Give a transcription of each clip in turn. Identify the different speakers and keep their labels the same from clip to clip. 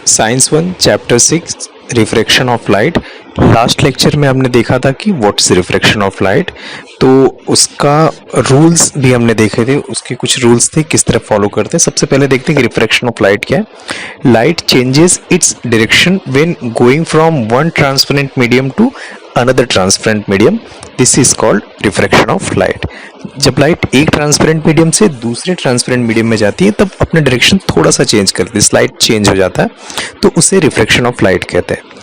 Speaker 1: Science 1 chapter 6 refraction of light. Last lecture में हमने देखा था कि what is refraction of light, तो उसका रूल्स भी हमने देखे थे। उसके कुछ रूल्स थे किस तरह फॉलो करते हैं। सबसे पहले देखते हैं कि रिफ्रैक्शन ऑफ लाइट क्या है। Light changes its direction when going from one transparent medium to another transparent medium, this is called refraction of light. जब लाइट एक ट्रांसपेरेंट मीडियम से दूसरे ट्रांसपेरेंट मीडियम में जाती है तब अपना डायरेक्शन थोड़ा सा चेंज करती है, स्लाइट चेंज हो जाता है, तो उसे रिफ्रैक्शन ऑफ लाइट कहते हैं।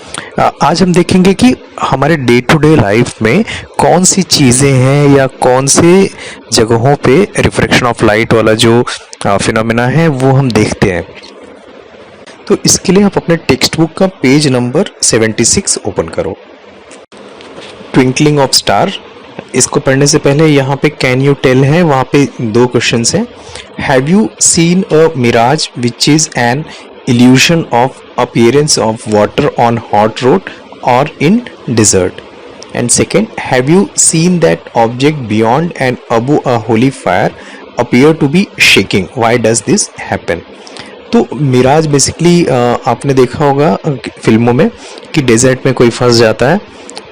Speaker 1: आज हम देखेंगे कि हमारे डे टू डे लाइफ में कौन सी चीज़ें हैं या कौन से जगहों पे रिफ्रैक्शन ऑफ लाइट वाला जो फिनोमेना है वो हम देखते हैं। तो इसके लिए आप अपने टेक्स्ट बुक का पेज नंबर 76 ओपन करो। ट्विंकलिंग ऑफ स्टार, इसको पढ़ने से पहले यहाँ पे कैन यू टेल है, वहाँ पे दो क्वेश्चंस हैं। Have you seen a mirage which is an illusion of appearance of water on hot road or in desert? And second, have you seen that object beyond and above a holy fire appear to be shaking? Why does this happen? तो Miraj basically आपने देखा होगा फिल्मों में कि desert में कोई फंस जाता है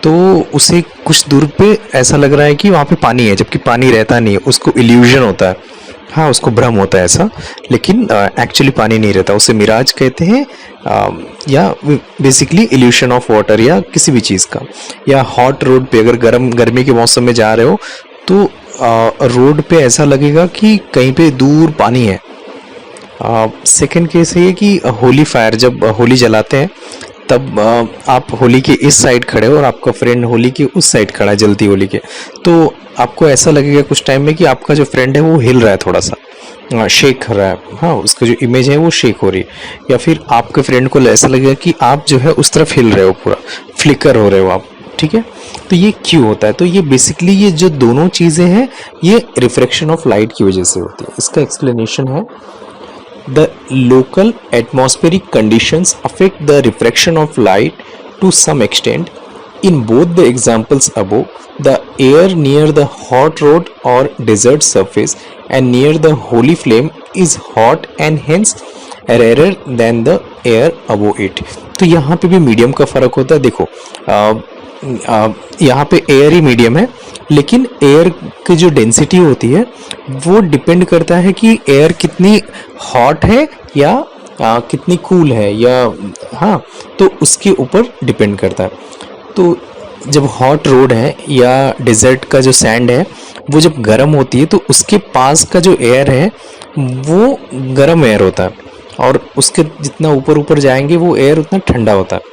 Speaker 1: तो उसे कुछ दूर पे ऐसा लग रहा है कि वहाँ पे पानी है, जबकि पानी रहता नहीं है, उसको इल्यूजन होता है। हाँ, उसको भ्रम होता है ऐसा, लेकिन एक्चुअली पानी नहीं रहता, उसे मिराज कहते हैं। या बेसिकली इल्यूशन ऑफ वाटर या किसी भी चीज़ का। या हॉट रोड पे अगर गर्मी के मौसम में जा रहे हो तो रोड पे ऐसा लगेगा कि कहीं पे दूर पानी है। सेकंड केस है ये कि होली फायर, जब होली जलाते हैं तब आप होली के इस साइड खड़े हो और आपका फ्रेंड होली के उस साइड खड़ा है, जलती होली के, तो आपको ऐसा लगेगा कुछ टाइम में कि आपका जो फ्रेंड है वो हिल रहा है, थोड़ा सा शेक कर रहा है। हाँ, उसका जो इमेज है वो शेक हो रही है। या फिर आपके फ्रेंड को ऐसा लगेगा कि आप जो है उस तरफ हिल रहे हो, पूरा फ्लिकर हो रहे हो आप। ठीक है, तो ये क्यों होता है? तो ये बेसिकली ये जो दोनों चीज़ें हैं ये रिफ्रैक्शन ऑफ लाइट की वजह से होती है। इसका एक्सप्लेनेशन है, the local atmospheric conditions affect the refraction of light to some extent. In both the examples above, the air near the hot road or desert surface and near the holy flame is hot and hence rarer than the air above it. तो यहाँ पे भी medium का फर्क होता है। देखो यहाँ पे एयर ही मीडियम है, लेकिन एयर की जो डेंसिटी होती है वो डिपेंड करता है कि एयर कितनी हॉट है या कितनी कूल है, या हाँ, तो उसके ऊपर डिपेंड करता है। तो जब हॉट रोड है या डेजर्ट का जो सैंड है वो जब गर्म होती है तो उसके पास का जो एयर है वो गर्म एयर होता है, और उसके जितना ऊपर ऊपर जाएंगे वो एयर उतना ठंडा होता है।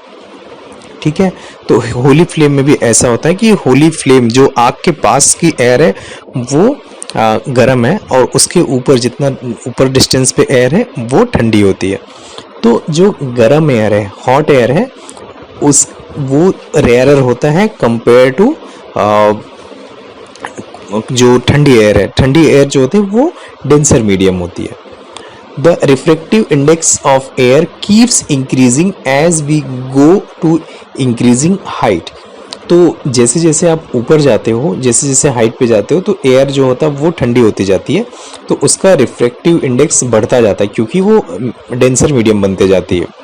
Speaker 1: ठीक है, तो होली फ्लेम में भी ऐसा होता है कि होली फ्लेम जो आग के पास की एयर है वो गर्म है, और उसके ऊपर जितना ऊपर डिस्टेंस पे एयर है वो ठंडी होती है। तो जो गर्म एयर है, हॉट एयर है, उस वो रेयरर होता है कंपेयर टू जो ठंडी एयर है। ठंडी एयर जो होती है वो डेंसर मीडियम होती है। The refractive index of air keeps increasing as we go to increasing height. तो जैसे जैसे आप ऊपर जाते हो, जैसे जैसे हाइट पे जाते हो, तो एयर जो होता है वो ठंडी होती जाती है, तो उसका रिफ्रैक्टिव इंडेक्स बढ़ता जाता है क्योंकि वो डेंसर मीडियम बनते जाती है।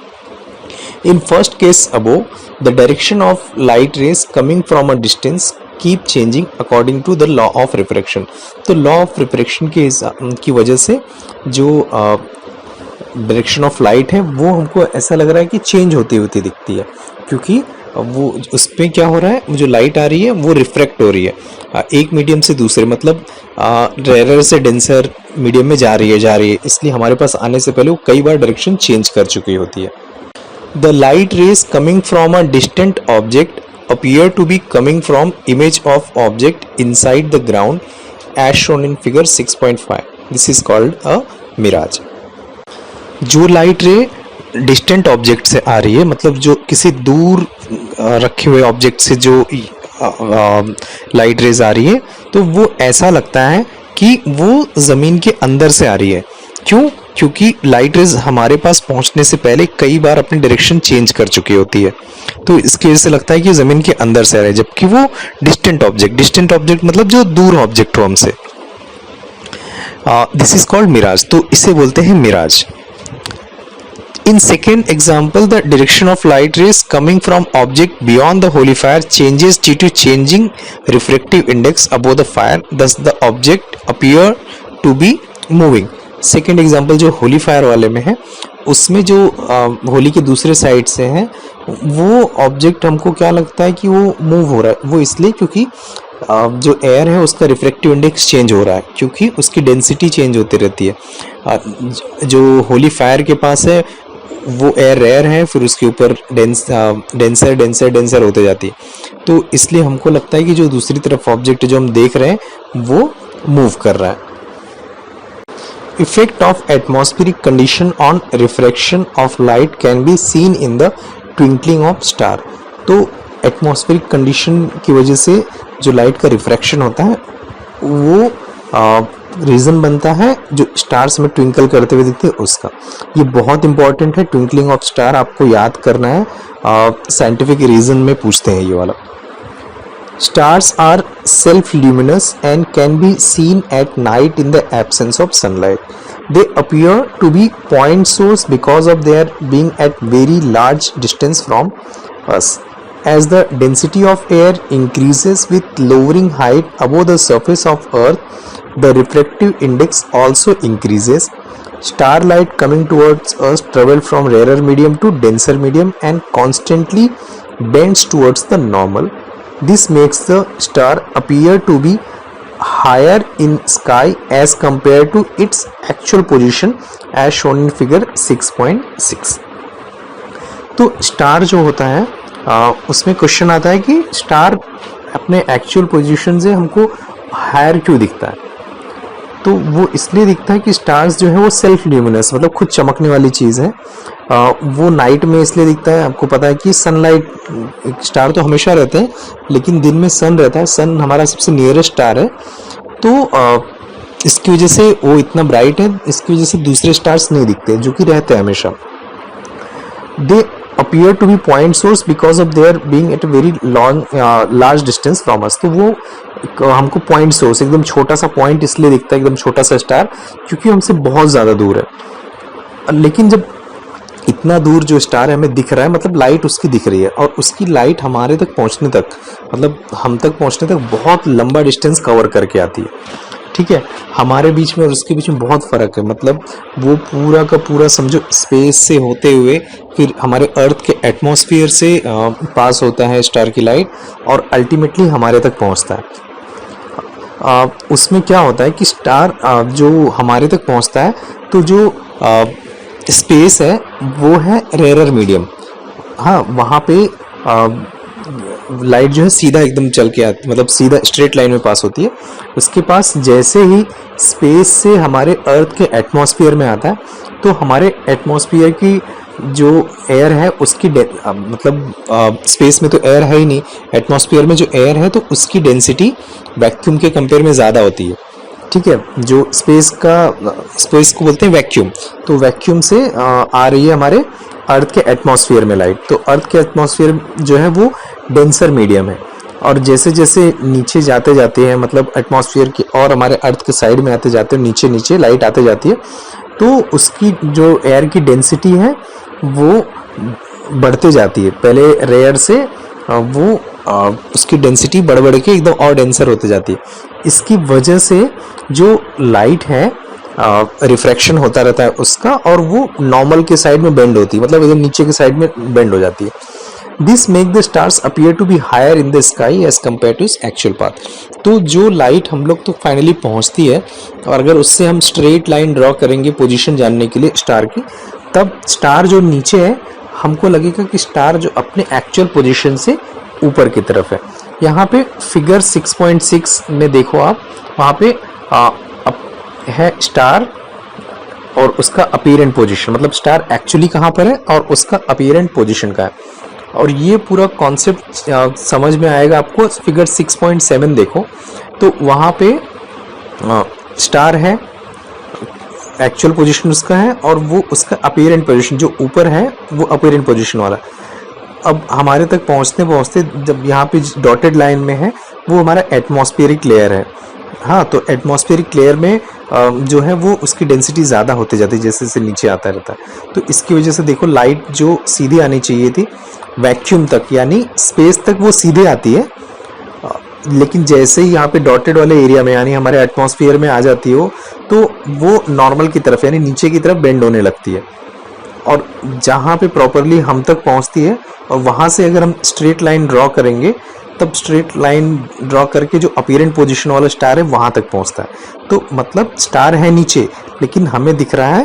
Speaker 1: In first case above, the direction of light rays coming from a distance keep changing according to the law of refraction. तो law of refraction की वजह से जो डायरेक्शन ऑफ लाइट है वो हमको ऐसा लग रहा है कि चेंज होती होती दिखती है, क्योंकि वो उस पर क्या हो रहा है, जो लाइट आ रही है वो रिफ्रैक्ट हो रही है एक मीडियम से दूसरे, मतलब रेयर से डेंसर मीडियम में जा रही है, इसलिए हमारे पास आने से पहले वो कई बार डायरेक्शन चेंज कर चुकी होती है। The light rays coming from a distant object appear to be coming from image of object inside the ground as shown in figure 6.5. This is called a mirage. जो लाइट रे distant object से आ रही है, मतलब जो किसी दूर रखे हुए ऑब्जेक्ट से जो लाइट रेज आ रही है, तो वो ऐसा लगता है कि वो ज़मीन के अंदर से आ रही है। क्यों? क्योंकि लाइट रेज हमारे पास पहुंचने से पहले कई बार अपनी डायरेक्शन चेंज कर चुकी होती है, तो इसकी वजह से लगता है कि ज़मीन के अंदर से आ रहा है, जबकि वो डिस्टेंट ऑब्जेक्ट मतलब जो दूर ऑब्जेक्ट हो हमसे। दिस इज कॉल्ड मिराज, तो इसे बोलते हैं Miraj. In second example, the direction of light rays coming from object beyond the holy fire changes due to changing refractive index above the fire. Thus, the object appear to be moving. Second example जो Holi fire वाले में है, उसमें जो होली के दूसरे side से है, वो ऑब्जेक्ट हमको क्या लगता है कि वो मूव हो रहा है. वो इसलिए क्योंकि जो एयर है उसका रिफ्रैक्टिव इंडेक्स चेंज हो रहा है, क्योंकि उसकी डेंसिटी चेंज होती रहती है. जो होली फायर के पास है वो एयर रेयर है, फिर उसके ऊपर डेंसर डेंसर डेंसर होते जाती है. तो इसलिए हमको लगता है कि जो दूसरी तरफ ऑब्जेक्ट जो हम देख रहे हैं वो मूव कर रहा है. Effect of atmospheric condition on refraction of light can be seen in the twinkling of star. तो एटमॉस्फेरिक कंडीशन की वजह से जो लाइट का रिफ्रैक्शन होता है वो रीज़न बनता है जो स्टार्स में ट्विंकल करते हुए दिखते हैं उसका. ये बहुत इंपॉर्टेंट है. ट्विंकलिंग ऑफ स्टार आपको याद करना है, साइंटिफिक रीज़न में पूछते हैं ये वाला. Stars are self-luminous and can be seen at night in the absence of sunlight. They appear to be point source because of their being at very large distance from us. As the density of air increases with lowering height above the surface of Earth, the refractive index also increases. Starlight coming towards us travel from rarer medium to denser medium and constantly bends towards the normal. This makes the star appear to be higher in sky as compared to its actual position as shown in figure 6.6. तो star जो होता है उसमें question आता है कि star अपने actual position से हमको हायर क्यों दिखता है. तो वो इसलिए दिखता है कि स्टार्स जो है वो सेल्फ ल्यूमिनस, मतलब खुद चमकने वाली चीज़ है. वो नाइट में इसलिए दिखता है, आपको पता है कि सनलाइट, स्टार तो हमेशा रहते हैं लेकिन दिन में सन रहता है. सन हमारा सबसे नियरेस्ट स्टार है, तो इसकी वजह से वो इतना ब्राइट है. इसकी वजह से दूसरे स्टार्स नहीं दिखते जो कि रहते हैं हमेशा. दे appear to be point source because of their being at a very large distance from us. तो वो हमको पॉइंट सोर्स, एकदम छोटा सा पॉइंट इसलिए दिखता है, एकदम छोटा सा स्टार, क्योंकि हमसे बहुत ज़्यादा दूर है. लेकिन जब इतना दूर जो स्टार हमें दिख रहा है, मतलब लाइट उसकी दिख रही है, और उसकी लाइट हमारे तक पहुंचने तक, मतलब हम तक पहुंचने तक बहुत लंबा डिस्टेंस कवर करके आती है. ठीक है, हमारे बीच में और उसके बीच में बहुत फ़र्क है. मतलब वो पूरा का पूरा समझो स्पेस से होते हुए फिर हमारे अर्थ के एटमॉस्फेयर से पास होता है स्टार की लाइट, और अल्टीमेटली हमारे तक पहुंचता है. उसमें क्या होता है कि स्टार जो हमारे तक पहुंचता है, तो जो स्पेस है वो है रेयर मीडियम. हाँ, वहाँ पे लाइट जो है सीधा एकदम चल के आती, मतलब सीधा स्ट्रेट लाइन में पास होती है. उसके पास जैसे ही स्पेस से हमारे अर्थ के एटमॉस्फेयर में आता है, तो हमारे एटमॉस्फेयर की जो एयर है उसकी मतलब स्पेस में तो एयर है ही नहीं, एटमॉस्फेयर में जो एयर है तो उसकी डेंसिटी वैक्यूम के कंपेयर में ज़्यादा होती है. ठीक है, जो स्पेस को बोलते हैं वैक्यूम. तो वैक्यूम से आ रही है हमारे अर्थ के एटमॉस्फेयर में लाइट. तो अर्थ के एटमॉस्फेयर जो है वो डेंसर मीडियम है, और जैसे जैसे नीचे जाते जाते हैं, मतलब एटमॉस्फेयर की और हमारे अर्थ के साइड में आते जाते हैं, नीचे नीचे लाइट आते जाती है, तो उसकी जो एयर की डेंसिटी है वो बढ़ते जाती है. पहले रेयर से वो उसकी डेंसिटी बढ़ बढ़ के एकदम और डेंसर होते जाती है. इसकी वजह से जो लाइट है रिफ्रैक्शन होता रहता है उसका, और वो नॉर्मल के साइड में बेंड होती है, मतलब एकदम नीचे के साइड में बेंड हो जाती है. This make the stars appear to be higher in the sky as compare to its actual path. तो जो लाइट हम लोग तो फाइनली पहुंचती है, और अगर उससे हम स्ट्रेट लाइन ड्रॉ करेंगे पोजीशन जानने के लिए स्टार की, तब स्टार जो नीचे है हमको लगेगा कि स्टार जो अपने एक्चुअल पोजीशन से ऊपर की तरफ है. यहाँ पे फिगर 6.6 में देखो आप, वहाँ पे है स्टार और उसका अपीयरेंट पोजीशन, मतलब स्टार एक्चुअली कहाँ पर है और उसका अपीयरेंट पोजीशन का है. और ये पूरा कॉन्सेप्ट समझ में आएगा आपको. फिगर 6.7 देखो, तो वहाँ पे स्टार है, एक्चुअल पोजीशन उसका है, और वो उसका अपीयरेंट पोजीशन जो ऊपर है वो अपीयरेंट पोजीशन वाला. अब हमारे तक पहुँचते पहुँचते जब यहाँ पे डॉटेड लाइन में है वो हमारा एटमॉस्फेरिक लेयर है. हाँ, तो एटमॉस्फेरिक लेयर में जो है वो उसकी डेंसिटी ज़्यादा होते जाती है जैसे जैसे नीचे आता रहता है। तो इसकी वजह से देखो लाइट जो सीधे आनी चाहिए थी वैक्यूम तक यानी स्पेस तक वो सीधे आती है, लेकिन जैसे ही यहाँ पे डॉटेड वाले एरिया में यानी हमारे एटमॉस्फेयर में आ जाती हो तो वो नॉर्मल की तरफ यानी नीचे की तरफ बेंड होने लगती है, और जहाँ पे प्रॉपरली हम तक पहुँचती है और वहाँ से अगर हम स्ट्रेट लाइन ड्रॉ करेंगे तब स्ट्रेट लाइन ड्रॉ करके जो अपीरेंट पोजीशन वाला स्टार है वहाँ तक पहुँचता है। तो मतलब स्टार है नीचे लेकिन हमें दिख रहा है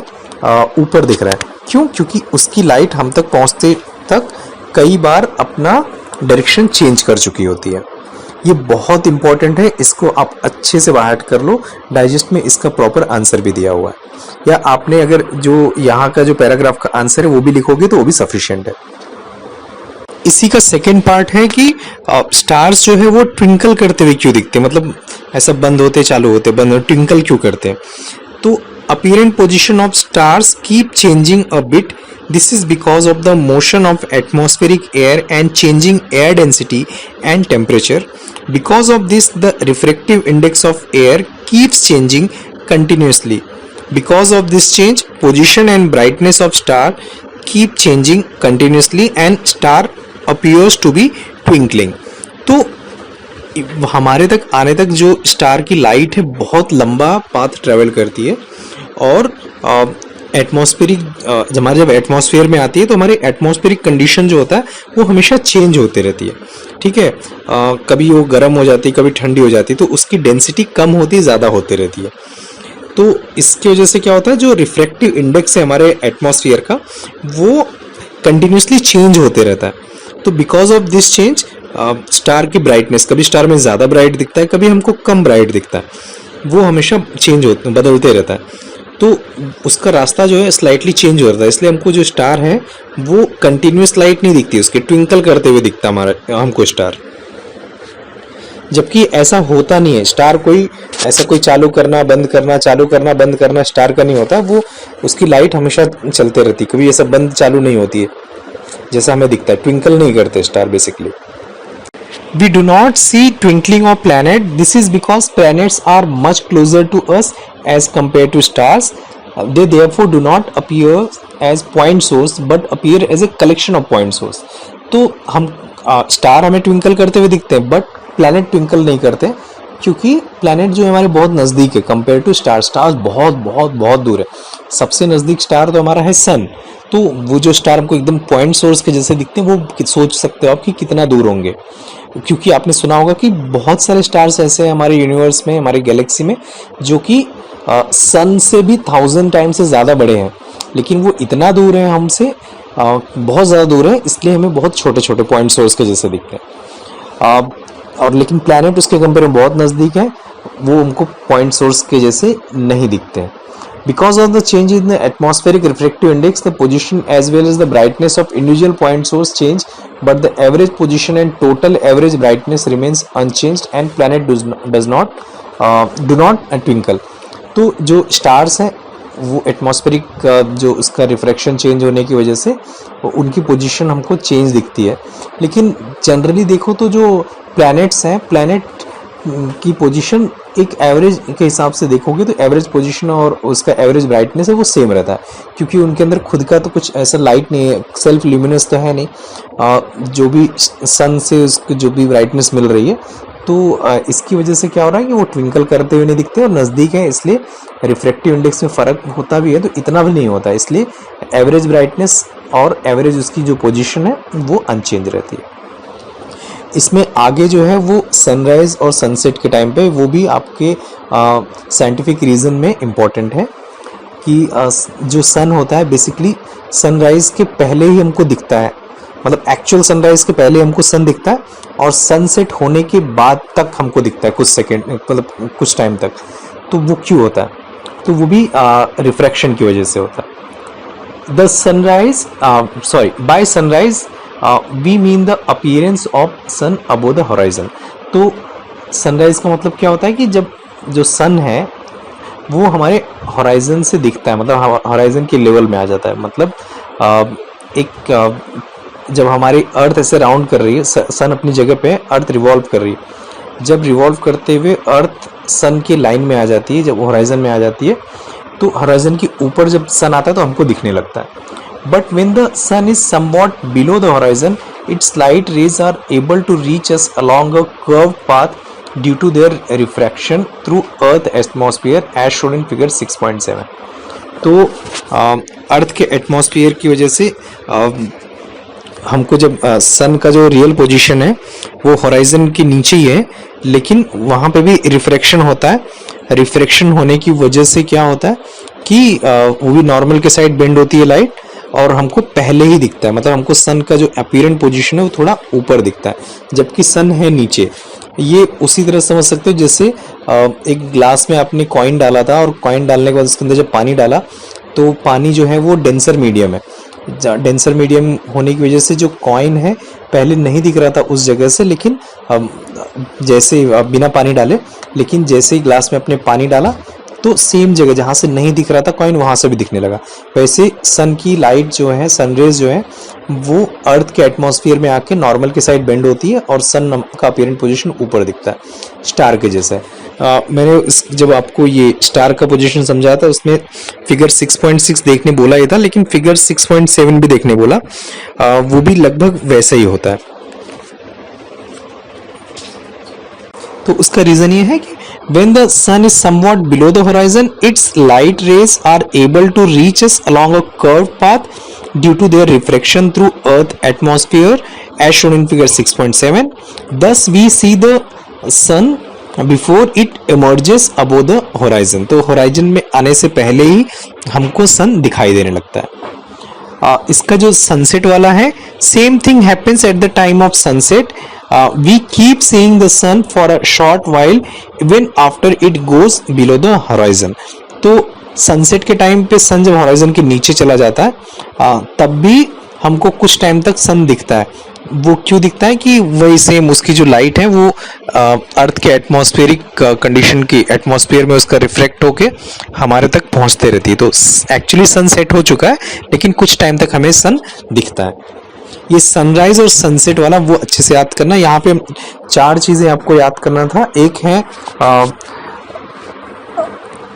Speaker 1: ऊपर दिख रहा है। क्यों? क्योंकि उसकी लाइट हम तक पहुँचते तक कई बार अपना डायरेक्शन चेंज कर चुकी होती है। ये बहुत इंपॉर्टेंट है, इसको आप अच्छे से बाहर कर लो। डाइजेस्ट में इसका प्रॉपर आंसर भी दिया हुआ है, या आपने अगर जो यहाँ का जो पैराग्राफ का आंसर है वो भी लिखोगे तो वो भी सफिशिएंट है। इसी का सेकेंड पार्ट है कि स्टार्स जो है वो ट्विंकल करते हुए क्यों दिखते हैं, मतलब ऐसा बंद होते चालू होते बंद होते ट्विंकल क्यों करते हैं। तो apparent position of stars keep changing a bit, this is because of the motion of atmospheric air and changing air density and temperature. Because of this the refractive index of air keeps changing continuously. Because of this change position and brightness of star keep changing continuously and star appears to be twinkling. तो हमारे तक आने तक जो star की light है बहुत लंबा पाथ ट्रेवल करती है, और एटमॉस्फेरिक हमारे जब एटमॉस्फेयर में आती है तो हमारे एटमॉस्फेरिक कंडीशन जो होता है वो हमेशा चेंज होते रहती है। ठीक है, कभी वो गर्म हो जाती है कभी ठंडी हो जाती है, तो उसकी डेंसिटी कम होती है ज़्यादा होती रहती है। तो इसकी वजह से क्या होता है जो रिफ्रैक्टिव इंडेक्स है हमारे एटमॉस्फेयर का वो कंटिन्यूसली चेंज होते रहता है। तो because of this change star की ब्राइटनेस, कभी स्टार में ज़्यादा ब्राइट दिखता है कभी हमको कम ब्राइट दिखता है, वो हमेशा चेंज होते बदलते रहता है। तो उसका रास्ता जो है स्लाइटली चेंज हो रहा है, इसलिए हमको जो स्टार है वो कंटिन्यूस लाइट नहीं दिखती, उसके ट्विंकल करते हुए दिखता हमारा हमको स्टार, जबकि ऐसा होता नहीं है। स्टार कोई ऐसा कोई चालू करना बंद करना चालू करना बंद करना स्टार का नहीं होता, वो उसकी लाइट हमेशा चलते रहती, कभी ऐसा बंद चालू नहीं होती है जैसा हमें दिखता है। ट्विंकल नहीं करते star basically. We do not see twinkling of planet. This is because planets are much closer to us as compared to stars. They therefore do not appear as point source but appear as a collection of point source. तो हम star हमें twinkle करते हुए दिखते हैं but planet twinkle नहीं करते, क्योंकि प्लैनेट जो है हमारे बहुत नज़दीक है कंपेयर टू स्टार। स्टार्स बहुत बहुत बहुत दूर है। सबसे नज़दीक स्टार तो हमारा है सन, तो वो जो स्टार हमको एकदम पॉइंट सोर्स के जैसे दिखते हैं वो सोच सकते हो आप कि कितना दूर होंगे, क्योंकि आपने सुना होगा कि बहुत सारे स्टार्स ऐसे हैं हमारे यूनिवर्स में हमारे गैलेक्सी में जो कि सन से भी 1000 टाइम से ज़्यादा बड़े हैं, लेकिन वो इतना दूर है हमसे, बहुत ज़्यादा दूर है, इसलिए हमें बहुत छोटे छोटे पॉइंट सोर्स के जैसे दिखते हैं। और लेकिन प्लैनेट उसके कंपेयर में बहुत नज़दीक है, वो हमको पॉइंट सोर्स के जैसे नहीं दिखते हैं। Because of the change in the atmospheric refractive index, the position as well as the brightness of individual point source change, but the average position and total average brightness remains unchanged, and planet do not twinkle. तो जो stars हैं वो atmospheric जो उसका refraction change होने की वजह से उनकी पोजीशन हमको चेंज दिखती है, लेकिन जनरली देखो तो जो प्लैनेट्स हैं प्लैनेट की पोजीशन एक एवरेज के हिसाब से देखोगे तो एवरेज पोजीशन और उसका एवरेज ब्राइटनेस है वो सेम रहता है, क्योंकि उनके अंदर खुद का तो कुछ ऐसा लाइट नहीं है, सेल्फ ल्यूमिनस तो है नहीं, जो भी सन से उसको जो भी ब्राइटनेस मिल रही है, तो इसकी वजह से क्या हो रहा है कि वो ट्विंकल करते हुए नहीं दिखते और नज़दीक है, इसलिए रिफ्रैक्टिव इंडेक्स में फ़र्क होता भी है तो इतना भी नहीं होता, इसलिए एवरेज ब्राइटनेस और एवरेज उसकी जो पोजीशन है वो अनचेंज रहती है। इसमें आगे जो है वो सनराइज़ और सनसेट के टाइम पे वो भी आपके साइंटिफिक रीज़न में इम्पॉर्टेंट है कि जो सन होता है बेसिकली सनराइज़ के पहले ही हमको दिखता है, मतलब एक्चुअल सनराइज़ के पहले हमको सन दिखता है और सनसेट होने के बाद तक हमको दिखता है कुछ सेकेंड, मतलब कुछ टाइम तक। तो वो क्यों होता है? तो वो भी रिफ्रैक्शन की वजह से होता है। The sunrise by sunrise we mean the appearance of sun above the horizon. तो सनराइज का मतलब क्या होता है कि जब जो सन है वो हमारे होराइजन से दिखता है, मतलब होराइजन के लेवल में आ जाता है, मतलब जब हमारी अर्थ ऐसे राउंड कर रही है, सन अपनी जगह पे, अर्थ रिवॉल्व कर रही है, जब रिवॉल्व करते हुए अर्थ सन के लाइन में आ जाती है, जब होराइजन में आ जाती है तो होराइजन के ऊपर जब सन आता है तो हमको दिखने लगता है। But when the sun is somewhat below the horizon, its light rays are able to reach us along a curved path due to their refraction through earth atmosphere as shown in figure 6.7। तो अर्थ के atmosphere की वजह से हमको जब सन का जो real position है वो होराइजन के नीचे ही है, लेकिन वहाँ पे भी रिफ्रैक्शन होता है। रिफ्रैक्शन होने की वजह से क्या होता है कि वो भी नॉर्मल के साइड बेंड होती है लाइट, और हमको पहले ही दिखता है, मतलब हमको सन का जो अपीरेंट पोजीशन है वो थोड़ा ऊपर दिखता है जबकि सन है नीचे। ये उसी तरह समझ सकते हो जैसे एक ग्लास में आपने कॉइन डाला था और कॉइन डालने के बाद उसके अंदर जब पानी डाला तो पानी जो है वो डेंसर मीडियम है। डेंसर मीडियम होने की वजह से जो कॉइन है पहले नहीं दिख रहा था उस जगह से, लेकिन जैसे बिना पानी डाले, लेकिन जैसे ही ग्लास में अपने पानी डाला तो सेम जगह जहाँ से नहीं दिख रहा था कॉइन वहाँ से भी दिखने लगा। वैसे सन की लाइट जो है, सनरेज जो है वो अर्थ के एटमॉस्फेयर में आके नॉर्मल के साइड बेंड होती है और सन का अपीयरेंट पोजीशन ऊपर दिखता है, स्टार के जैसा है। मैंने जब आपको ये स्टार का पोजीशन समझाया था उसमें फिगर 6.6 देखने बोला ही था, लेकिन फिगर 6.7 भी देखने बोला, वो भी लगभग वैसा ही होता है। तो उसका रीजन ये है कि when the sun is somewhat below the horizon, its light rays are able to reach us along a curved path due to their refraction through earth atmosphere as shown in figure 6.7. Thus we see the sun before it emerges above the horizon। तो horizon में आने से पहले ही हमको sun दिखाई देने लगता है। इसका जो sunset वाला है, same thing happens at the time of sunset। we keep seeing the sun for a short while even after it goes below the horizon। तो सनसेट के टाइम पे सन जब होराइजन के नीचे चला जाता है तब भी हमको कुछ टाइम तक सन दिखता है। वो क्यों दिखता है कि वही सेम उसकी जो लाइट है वो अर्थ के एटमॉस्फेरिक कंडीशन की एटमॉस्फेयर में उसका रिफ्लेक्ट होके हमारे तक पहुंचते रहती है। तो एक्चुअली सन सेट हो चुका है लेकिन कुछ टाइम तक हमें सन दिखता है। ये सनराइज और सनसेट वाला वो अच्छे से याद करना। यहाँ पे 4 चीजें आपको याद करना था। एक है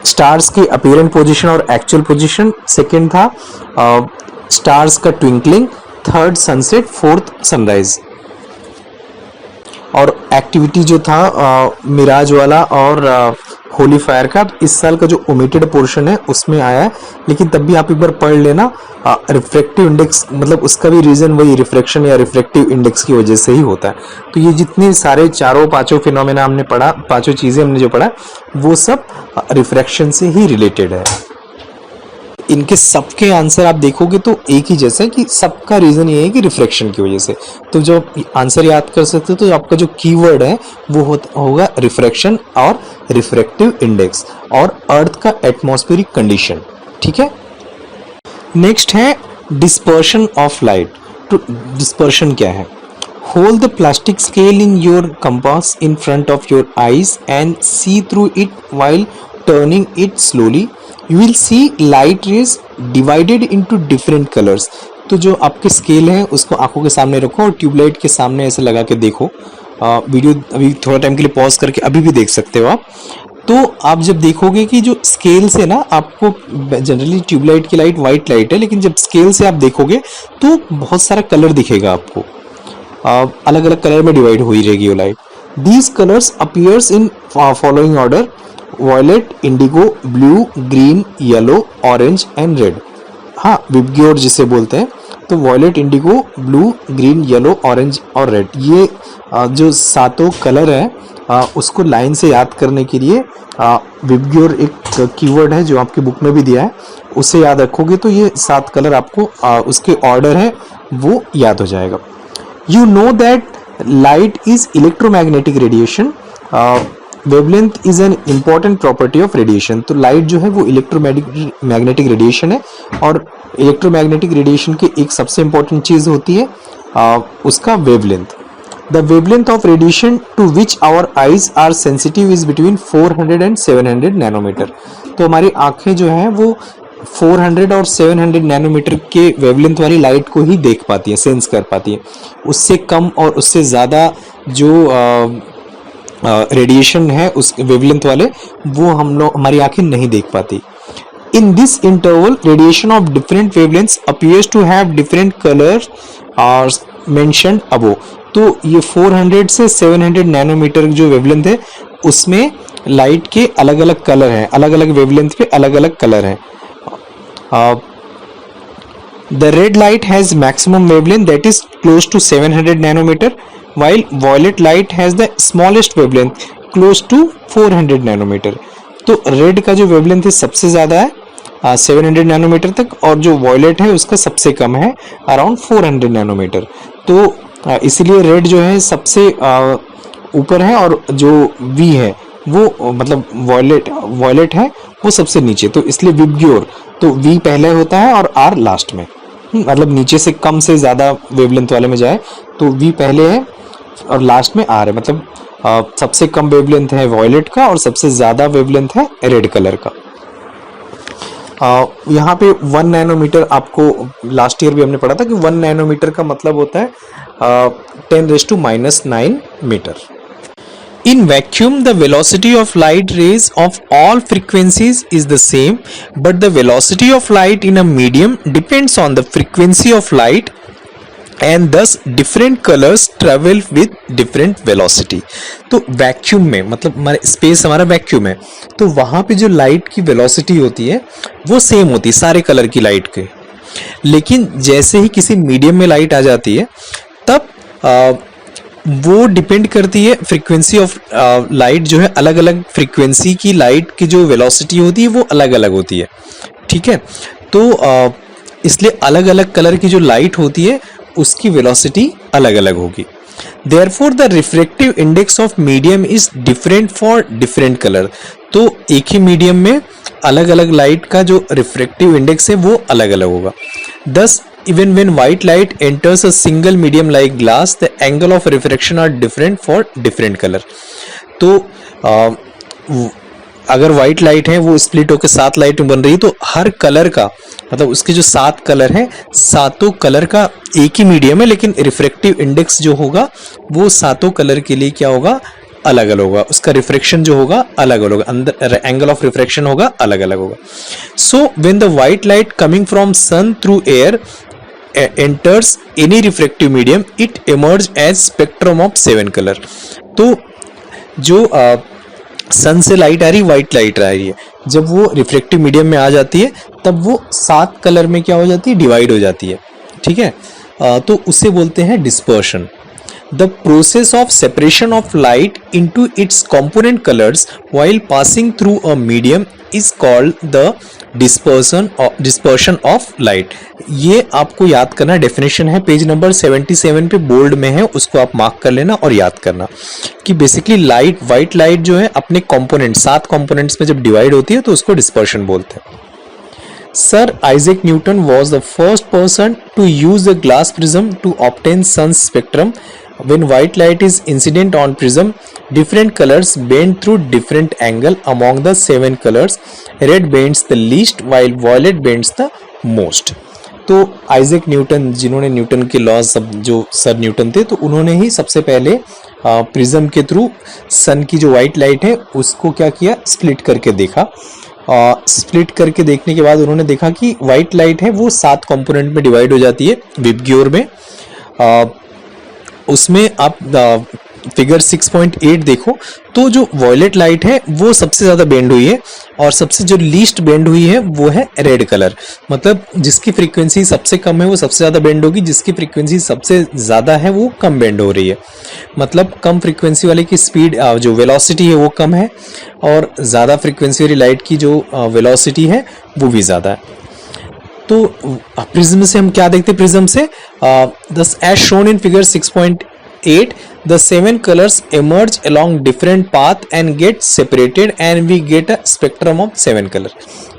Speaker 1: स्टार्स की अपीयरेंट पोजीशन और एक्चुअल पोजीशन, सेकंड था स्टार्स का twinkling, third sunset, fourth sunrise. और एक्टिविटी जो था मिराज वाला और होली फायर का इस साल का जो ओमिटेड पोर्शन है उसमें आया है, लेकिन तब भी आप एक बार पढ़ लेना। रिफ्रैक्टिव इंडेक्स मतलब उसका भी रीजन वही रिफ्रैक्शन या रिफ्रैक्टिव इंडेक्स की वजह से ही होता है। तो ये जितने सारे चारों पांचों फिनोमेना हमने पढ़ा, पांचों चीजें हमने जो पढ़ा वो सब रिफ्रैक्शन से ही रिलेटेड है। इनके सबके आंसर आप देखोगे तो एक ही जैसा है कि सबका रीजन ये है कि रिफ्रैक्शन की वजह से। तो जब आंसर याद कर सकते हो तो आपका जो कीवर्ड है वो होगा रिफ्रैक्शन और रिफ्रैक्टिव इंडेक्स और अर्थ का एटमॉस्फेरिक कंडीशन। ठीक है, नेक्स्ट है डिस्पर्शन ऑफ लाइट। तो डिस्पर्शन क्या है? Hold the plastic scale in your compass in front of your eyes and see through it while turning it slowly. You will see light rays divided into different colors। तो जो आपके scale है उसको आंखों के सामने रखो और ट्यूबलाइट के सामने ऐसे लगा के देखो। वीडियो अभी थोड़ा टाइम के लिए पॉज करके अभी भी देख सकते हो आप। तो आप जब देखोगे कि जो स्केल से ना आपको जनरली ट्यूबलाइट की लाइट वाइट लाइट है, लेकिन जब स्केल से आप देखोगे तो बहुत सारा कलर दिखेगा आपको, अलग अलग कलर में डिवाइड हो ही रहेगी वो light. These colours appears in following order: violet, indigo, blue, green, yellow, orange and red. हाँ, विबग्योर जिसे बोलते हैं। तो violet, indigo, blue, green, yellow, orange और रेड, ये जो 7 कलर है उसको लाइन से याद करने के लिए विबग्योर एक कीवर्ड है जो आपकी बुक में भी दिया है, उसे याद रखोगे तो ये 7 कलर आपको उसके ऑर्डर है वो याद हो जाएगा। You know that light is electromagnetic radiation. Wavelength is an important property of radiation. तो लाइट जो है वो इलेक्ट्रोमैग्नेटिक रेडिएशन है और इलेक्ट्रोमैग्नेटिक रेडिएशन की एक सबसे इंपॉर्टेंट चीज होती है उसका wavelength. The wavelength of radiation to which our eyes are sensitive is between 400 and 700 nanometre. तो हमारी आंखें जो है वो 400 और 700 नैनोमीटर के वेवलेंथ वाली लाइट को ही देख पाती है, सेंस कर पाती है। उससे कम और उससे ज़्यादा जो रेडिएशन है उस वेवलेंथ वाले, वो हम लोग हमारी आंखें नहीं देख पाती। In this interval, radiation of different wavelengths appears to have different colors are mentioned above। तो ये 400 से 700 नैनोमीटर जो वेवलेंथ है उसमें लाइट के अलग अलग कलर हैं, अलग अलग वेवलेंथ पे अलग अलग कलर हैं। The red light has maximum wavelength that is close to 700 nanometer, while violet light has the smallest wavelength close to 400 nanometer। तो रेड का जो वेवलेंथ है सबसे ज़्यादा है 700 नैनोमीटर तक, और जो वॉयलेट है उसका सबसे कम है अराउंड 400 नैनोमीटर। तो इसलिए रेड जो है सबसे ऊपर है और जो वी है वो मतलब वॉयलेट है वो सबसे नीचे, तो इसलिए विबग्योर तो वी पहले होता है और आर लास्ट में। मतलब नीचे से कम से ज़्यादा वेवलेंथ वाले में जाए तो वी पहले है और लास्ट में आर है। मतलब सबसे कम वेवलेंथ है वॉयलेट का और सबसे ज़्यादा वेवलेंथ है रेड कलर का। यहाँ पे 1 नैनोमीटर आपको लास्ट ईयर भी हमने पढ़ा था कि 1 नैनोमीटर का मतलब होता है 10⁻⁹ metre. In vacuum, the velocity of light rays of all frequencies is the same, but the velocity of light in a medium depends on the frequency of light and thus different colors travel with different velocity। तो vacuum में मतलब हमारे space हमारा vacuum है, तो वहाँ पे जो लाइट की वेलोसिटी होती है वो सेम होती है सारे कलर की लाइट के। लेकिन जैसे ही किसी मीडियम में लाइट आ जाती है तब वो डिपेंड करती है फ्रीक्वेंसी ऑफ लाइट जो है, अलग अलग फ्रीक्वेंसी की लाइट की जो वेलोसिटी होती है वो अलग अलग होती है। ठीक है, तो इसलिए अलग अलग कलर की जो लाइट होती है उसकी वेलोसिटी अलग अलग होगी। Therefore, the refractive index of medium is different for different color। तो एक ही मीडियम में अलग अलग लाइट का जो रिफ्रैक्टिव इंडेक्स है वो अलग अलग होगा। Thus, even when white light enters a single medium like glass, the angle of refraction are different for different color। तो अगर व्हाइट लाइट है वो स्प्लिट होकर 7 लाइट बन रही है, तो हर कलर का मतलब उसके जो 7 कलर हैं, सातों कलर का एक ही मीडियम है, लेकिन रिफ्रैक्टिव इंडेक्स जो होगा वो सातों कलर के लिए क्या होगा, अलग अलग होगा। उसका रिफ्रैक्शन जो होगा अलग अलग होगा, अंदर एंगल ऑफ रिफ्रैक्शन होगा अलग अलग होगा। So when the white light coming from sun through air enters any refractive medium, it emerges as spectrum of 7 color। तो जो सन से लाइट आ रही, व्हाइट लाइट आ रही है, जब वो रिफ्रैक्टिव मीडियम में आ जाती है तब वो 7 कलर में क्या हो जाती है, डिवाइड हो जाती है। ठीक है, तो उसे बोलते हैं dispersion. The process of separation of light into its component colors while passing through a medium is called the dispersion of light। ये आपको याद करना, डेफिनेशन है पेज नंबर 77 पे बोल्ड में है, उसको आप मार्क कर लेना और याद करना कि बेसिकली लाइट, व्हाइट लाइट जो है अपने कंपोनेंट 7 कंपोनेंट्स में जब डिवाइड होती है तो उसको डिस्पर्शन बोलते हैं। Sir Isaac Newton was the first person to use the glass prism to obtain sun's spectrum। When white light is incident on prism, different colors bend through different angle among the 7 colors। Red bends the least while violet bends the most। तो Isaac Newton, जिन्होंने Newton के laws, सब जो sir Newton थे, तो उन्होंने ही सबसे पहले प्रिज्म के थ्रू सन की जो व्हाइट लाइट है उसको क्या किया, स्प्लिट करके देखा। स्प्लिट करके देखने के बाद उन्होंने देखा कि व्हाइट लाइट है वो 7 कंपोनेंट में डिवाइड हो जाती है विबग्योर में। उसमें आप फिगर 6.8 देखो तो जो वॉयलेट लाइट है वो सबसे ज़्यादा बेंड हुई है और सबसे जो लीस्ट बेंड हुई है वो है रेड कलर। मतलब जिसकी फ्रीक्वेंसी सबसे कम है वो सबसे ज़्यादा बेंड होगी, जिसकी फ्रीक्वेंसी सबसे ज़्यादा है वो कम बेंड हो रही है। मतलब कम फ्रीक्वेंसी वाले की स्पीड, जो वेलोसिटी है वो कम है, और ज़्यादा फ्रीक्वेंसी वाली लाइट की जो वेलोसिटी है वो भी ज़्यादा है। तो प्रिज्म से हम क्या देखते हैं, प्रिज्म से दस as shown in figure 6.8 the 7 colors emerge along different path and get separated and we get a spectrum of 7 color।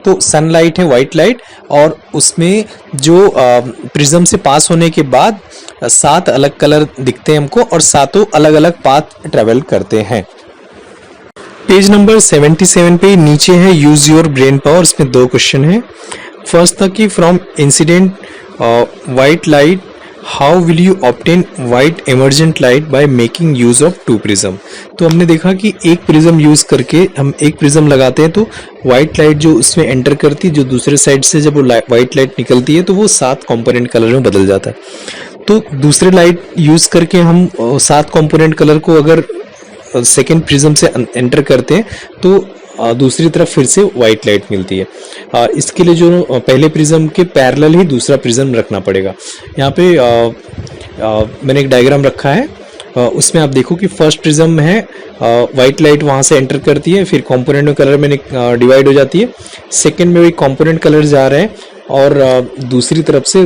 Speaker 1: तो सनलाइट है व्हाइट लाइट और उसमें जो प्रिज्म से पास होने के बाद 7 अलग कलर दिखते हैं हमको और सातों अलग अलग पाथ ट्रेवल करते हैं। पेज नंबर 77 पे नीचे है यूज योर ब्रेन पावर, इसमें 2 क्वेश्चन है। फर्स्ट था कि from incident white light how will you obtain white emergent light by making use of two prism. तो हमने देखा कि एक प्रिज्म यूज करके हम एक प्रिज्म लगाते हैं तो वाइट लाइट जो उसमें एंटर करती है, जो दूसरे साइड से जब वो वाइट लाइट निकलती है तो वो 7 कंपोनेंट कलर में बदल जाता है। तो दूसरे लाइट यूज करके हम 7 कंपोनेंट कलर को अगर सेकेंड प्रिज्म से एंटर करते हैं तो दूसरी तरफ फिर से वाइट लाइट मिलती है। इसके लिए जो पहले प्रिज्म के पैरेलल ही दूसरा प्रिज्म रखना पड़ेगा। यहाँ पे मैंने एक डायग्राम रखा है, उसमें आप देखो कि फर्स्ट प्रिज्म है, वाइट लाइट वहाँ से एंटर करती है, फिर कंपोनेंट में कलर में डिवाइड हो जाती है। सेकेंड में भी कंपोनेंट कलर जा रहे हैं और दूसरी तरफ से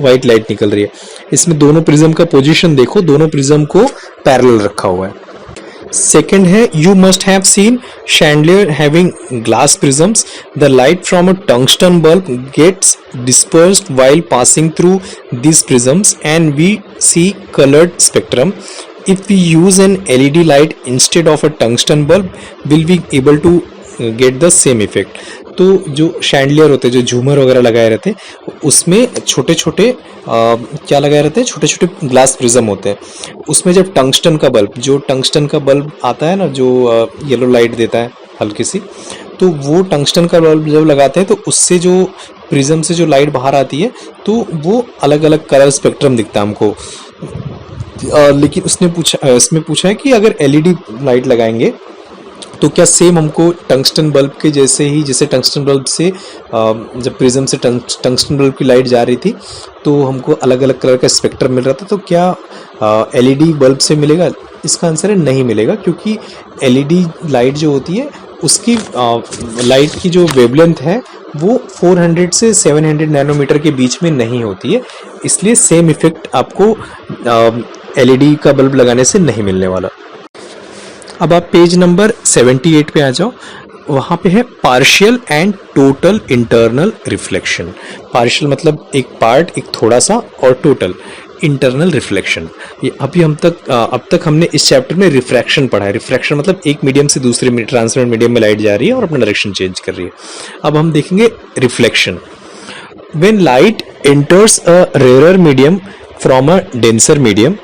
Speaker 1: वाइट लाइट निकल रही है। इसमें दोनों प्रिज्म का पोजीशन देखो, दोनों प्रिज्म को पैरेलल रखा हुआ है। सेकेंड है, you must have seen chandelier having glass prisms. The light from a tungsten bulb gets dispersed while passing through these prisms and we see colored spectrum. If we use an LED light instead of a tungsten bulb, will be able to get the same effect. तो जो chandelier होते हैं, जो झूमर वगैरह लगाए रहते हैं, उसमें छोटे छोटे क्या लगाए रहते हैं, छोटे छोटे ग्लास प्रिज्म होते हैं। उसमें जब टंगस्टन का बल्ब आता है ना, जो येलो लाइट देता है हल्की सी, तो वो टंगस्टन का बल्ब जब लगाते हैं तो उससे जो प्रिज्म से जो लाइट बाहर आती है तो वो अलग अलग कलर स्पेक्ट्रम दिखता है हमको। लेकिन इसमें पूछा है कि अगर एलईडी लाइट लगाएंगे तो क्या सेम हमको टंगस्टन बल्ब के जैसे ही, जैसे टंगस्टन बल्ब से जब प्रिज्म से टंगस्टन बल्ब की लाइट जा रही थी तो हमको अलग अलग कलर का स्पेक्ट्रम मिल रहा था, तो क्या एलईडी बल्ब से मिलेगा? इसका आंसर है नहीं मिलेगा, क्योंकि एलईडी लाइट जो होती है उसकी लाइट की जो वेवलेंथ है वो 400 से 700 नैनोमीटर के बीच में नहीं होती है, इसलिए सेम इफेक्ट आपको एलईडी का बल्ब लगाने से नहीं मिलने वाला। अब आप पेज नंबर 78 पे आ जाओ, वहाँ पे है partial and total internal reflection. Partial मतलब एक पार्ट, एक थोड़ा सा, और टोटल इंटरनल रिफ्लेक्शन। ये अब तक हमने इस चैप्टर में रिफ्रैक्शन पढ़ा है। रिफ्रैक्शन मतलब एक मीडियम से दूसरे ट्रांसपेरेंट मीडियम में लाइट जा रही है और अपना डायरेक्शन चेंज कर रही है। अब हम देखेंगे reflection. When light enters a rare medium from a denser medium,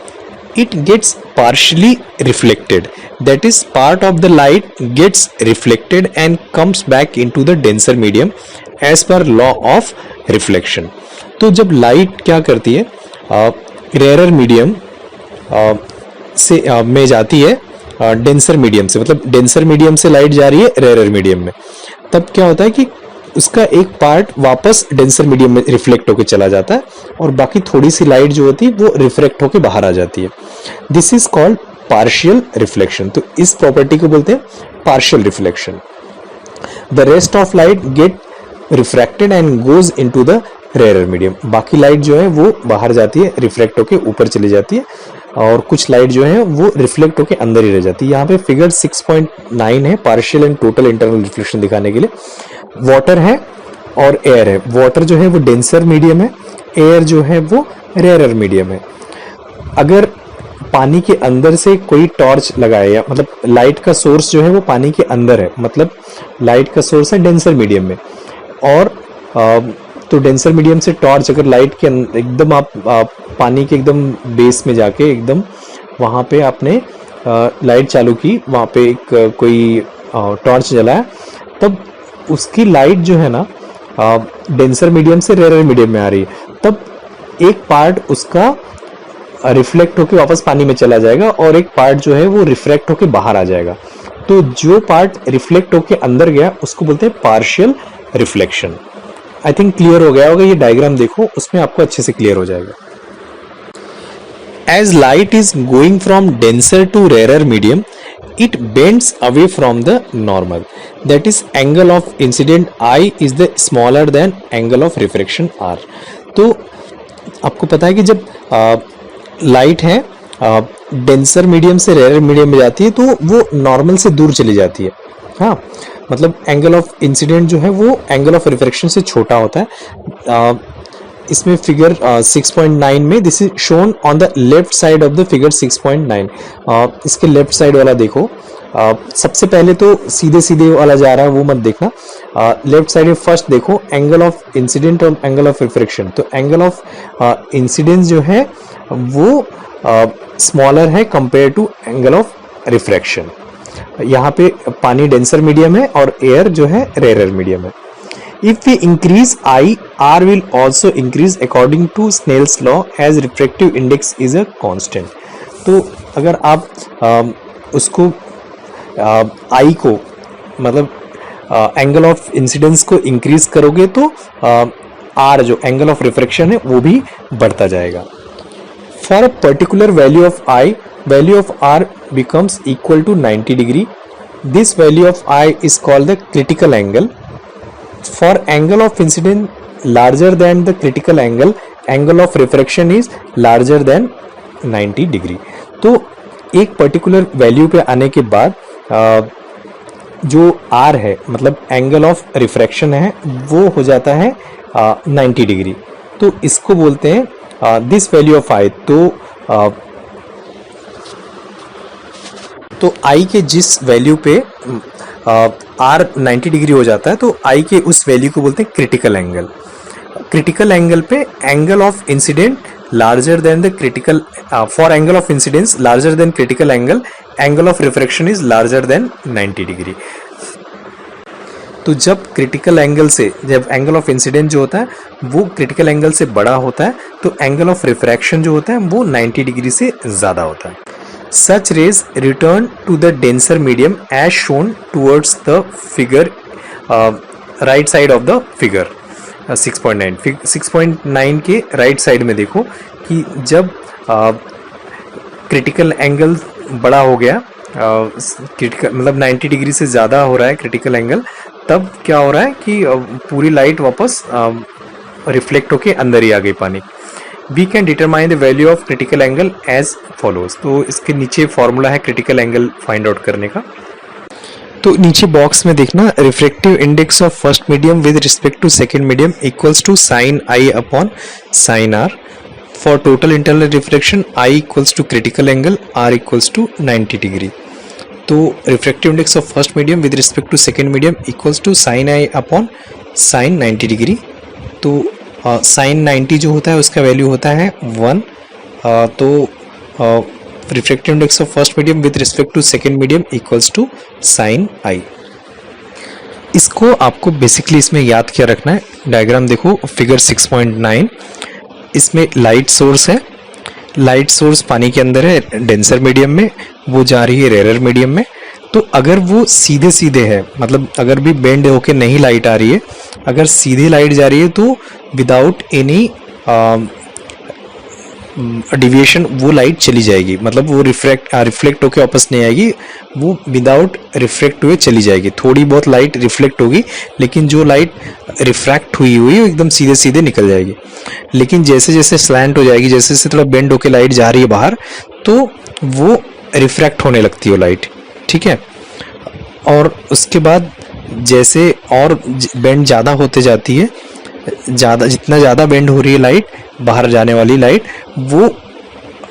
Speaker 1: it gets partially reflected, that is part of the light gets reflected and comes back into the denser medium as per law of reflection। तो जब light क्या करती है, rare medium से में जाती है denser medium से, मतलब डेंसर मीडियम से लाइट जा रही है रेयर मीडियम में, तब क्या होता है कि उसका एक पार्ट वापस डेंसर मीडियम में रिफ्लेक्ट होकर चला जाता है और बाकी थोड़ी सी लाइट जो होती है वो रिफ्लेक्ट होकर बाहर आ जाती है। This is called partial reflection. तो इस प्रॉपर्टी को बोलते हैं partial reflection. The rest of light get refracted and goes into the rare medium. बाकी लाइट जो है वो बाहर जाती है, रिफ्लेक्ट होकर ऊपर चली जाती है, और कुछ लाइट जो है वो रिफ्लेक्ट होकर अंदर ही रह जाती है। यहाँ पे फिगर 6.9 है partial and total internal reflection दिखाने के लिए। वाटर है और एयर है। वाटर जो है वो डेंसर मीडियम है, एयर जो है वो रेयर मीडियम है। अगर पानी के अंदर से कोई टॉर्च लगाए, या मतलब लाइट का सोर्स जो है वो पानी के अंदर है, मतलब लाइट का सोर्स है डेंसर मीडियम में, और तो डेंसर मीडियम से टॉर्च अगर लाइट के एकदम आप पानी के एकदम बेस में जाके एकदम वहाँ पे आपने लाइट चालू की, वहाँ पे एक कोई टॉर्च जलाया, तब उसकी लाइट जो है ना डेंसर मीडियम से रेयर मीडियम में आ रही है, तब एक पार्ट उसका रिफ्लेक्ट होके वापस पानी में चला जाएगा और एक पार्ट जो है वो रिफ्रैक्ट होके बाहर आ जाएगा। तो जो पार्ट रिफ्लेक्ट होके अंदर गया उसको बोलते हैं partial reflection. I think clear हो गया होगा, ये डायग्राम देखो, उसमें आपको अच्छे से क्लियर हो जाएगा। As light is going from denser to rarer medium, it bends away from the normal. That is, angle of incident I is the smaller than angle of refraction R. तो आपको पता है कि जब लाइट है denser medium से rare medium में जाती है तो वो नॉर्मल से दूर चली जाती है। हाँ, मतलब एंगल ऑफ इंसिडेंट जो है वो एंगल ऑफ रिफ्रैक्शन से छोटा होता है। इसमें फिगर 6.9 में this is shown on the left side of the figure 6.9। इसके लेफ्ट साइड वाला देखो, सबसे पहले तो सीधे सीधे वाला जा रहा है वो मत देखना, लेफ्ट साइड में फर्स्ट देखो एंगल ऑफ इंसिडेंट और एंगल ऑफ रिफ्रैक्शन। तो एंगल ऑफ इंसिडेंस जो है वो स्मॉलर है compare to angle of refraction. यहाँ पे पानी डेंसर मीडियम है और एयर जो है रेयर मीडियम है। If we increase I, R will also increase according to Snell's law as refractive index is a constant। तो अगर आप उसको I को मतलब एंगल ऑफ इंसिडेंस को इंक्रीज करोगे तो R जो एंगल ऑफ रिफ्रैक्शन है वो भी बढ़ता जाएगा। For a particular value of I, value of R becomes equal to 90 degree. This value of I is called the critical angle. For angle of incidence larger than the critical angle, angle of refraction is larger than 90 degree। तो एक particular value पे आने के बाद जो R है मतलब angle of refraction है वो हो जाता है 90 डिग्री। तो इसको बोलते हैं दिस वैल्यू ऑफ I। तो I के जिस वैल्यू पे R 90 डिग्री हो जाता है तो I के उस वैल्यू को बोलते हैं क्रिटिकल एंगल। क्रिटिकल एंगल पे angle of incident larger than the critical, for angle of incidence larger than critical angle, angle of refraction is larger than 90 degree. तो जब क्रिटिकल एंगल से, जब एंगल ऑफ इंसिडेंट जो होता है वो critical angle से बड़ा होता है तो एंगल ऑफ रिफ्रैक्शन जो होता है वो 90 डिग्री से ज़्यादा होता है। Such rays return to the denser medium as shown towards the figure, right side of the figure 6.9। 6.9 के राइट साइड में देखो कि जब क्रिटिकल एंगल बड़ा हो गया, क्रिटिकल मतलब 90 डिग्री से ज़्यादा हो रहा है क्रिटिकल एंगल, तब क्या हो रहा है कि पूरी लाइट वापस रिफ्लेक्ट होके अंदर ही आ गई पानी। We can determine the value of critical angle as follows। तो इसके नीचे फॉर्मूला है क्रिटिकल एंगल फाइंड आउट करने का। तो नीचे बॉक्स में देखना refractive index of first medium with respect to second medium equals to sine I upon sine R। For total internal refraction I equals to critical angle, R equals to 90 degree. तो refractive index of first medium with respect to second medium equals to sine I upon sine 90 degree. तो sine 90 जो होता है उसका value होता है 1। तो refractive index of first medium with respect to second medium equals to sine I। इसको आपको बेसिकली इसमें याद क्या रखना है, डायग्राम देखो फिगर 6.9। इसमें लाइट सोर्स है, लाइट सोर्स पानी के अंदर है डेंसर मीडियम में, वो जा रही है रेयर मीडियम में। तो अगर वो सीधे सीधे है मतलब अगर भी बेंड होके नहीं लाइट आ रही है, अगर सीधी लाइट जा रही है तो विदाउट एनी डिविएशन वो लाइट चली जाएगी, मतलब वो रिफ्लेक्ट होके वापस नहीं आएगी, वो विदाउट रिफ्लेक्ट हुए चली जाएगी। थोड़ी बहुत लाइट रिफ्लेक्ट होगी लेकिन जो लाइट रिफ्रैक्ट हुई वो एकदम सीधे सीधे निकल जाएगी। लेकिन जैसे जैसे स्लैंट हो जाएगी, जैसे जैसे थोड़ा बेंड होके लाइट जा रही है बाहर तो वो रिफ्रैक्ट होने लगती है लाइट, ठीक है। और उसके बाद जैसे और बेंड ज़्यादा होते जाती है, जितना ज़्यादा बेंड हो रही है लाइट, बाहर जाने वाली लाइट वो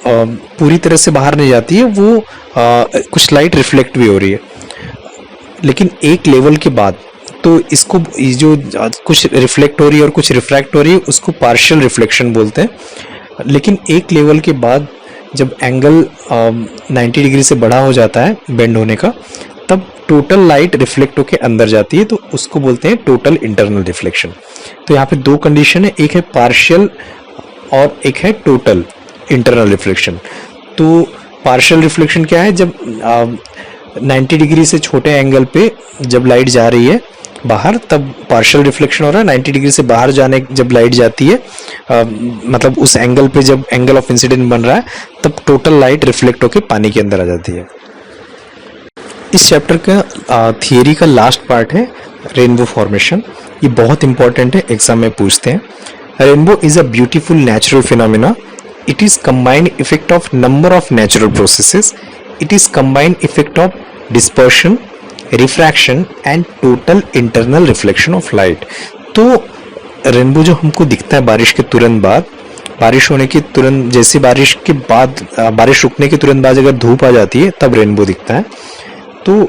Speaker 1: पूरी तरह से बाहर नहीं जाती है, वो कुछ लाइट रिफ्लेक्ट भी हो रही है। लेकिन एक लेवल के बाद तो इसको जो कुछ रिफ्लेक्ट हो रही है और कुछ रिफ्रैक्ट हो रही है उसको पार्शियल रिफ्लेक्शन बोलते हैं। लेकिन एक लेवल के बाद जब एंगल 90 डिग्री से बड़ा हो जाता है बेंड होने का, तब टोटल लाइट रिफ्लेक्ट होके अंदर जाती है, तो उसको बोलते हैं टोटल इंटरनल रिफ्लेक्शन। तो यहाँ पे दो कंडीशन है, एक है पार्शियल और एक है टोटल इंटरनल रिफ्लेक्शन। तो पार्शियल रिफ्लेक्शन क्या है, जब 90 डिग्री से छोटे एंगल पे जब लाइट जा रही है बाहर तब पार्शियल रिफ्लेक्शन हो रहा है। 90 डिग्री से बाहर जाने जब लाइट जाती है मतलब उस एंगल पे जब एंगल ऑफ इंसिडेंट बन रहा है तब टोटल लाइट रिफ्लेक्ट होके पानी के अंदर आ जाती है। इस चैप्टर का थियरी का लास्ट पार्ट है रेनबो फॉर्मेशन। ये बहुत इंपॉर्टेंट है, एग्जाम में पूछते हैं। Rainbow is a beautiful natural phenomena. It is combined effect of number of natural processes. It is combined effect of dispersion, refraction and total internal reflection of light. तो rainbow जो हमको दिखता है बारिश के तुरंत बाद, बारिश होने के तुरंत जैसे बारिश के बाद बारिश रुकने के तुरंत बाद अगर धूप आ जाती है तब रेनबो दिखता है। तो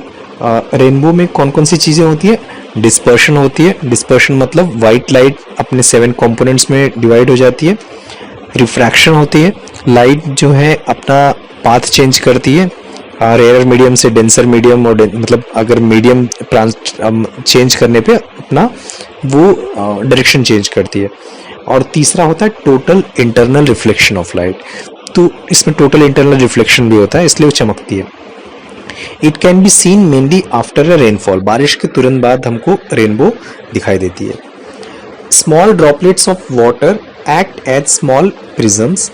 Speaker 1: रेनबो में कौन कौन सी चीज़ें होती है? डिस्पर्शन होती है, डिस्पर्शन मतलब वाइट लाइट अपने 7 कंपोनेंट्स में डिवाइड हो जाती है। रिफ्रैक्शन होती है, लाइट जो है अपना पाथ चेंज करती है रेयर मीडियम से डेंसर मीडियम, और मतलब अगर मीडियम चेंज करने पे अपना वो डायरेक्शन चेंज करती है। और तीसरा होता है total internal reflection of light, तो इसमें टोटल इंटरनल रिफ्लेक्शन भी होता है, इसलिए वो चमकती है। It can be seen mainly after a rainfall, बारिश के तुरंत बाद हमको रेनबो दिखाई देती है। Small droplets of water act as small prisms.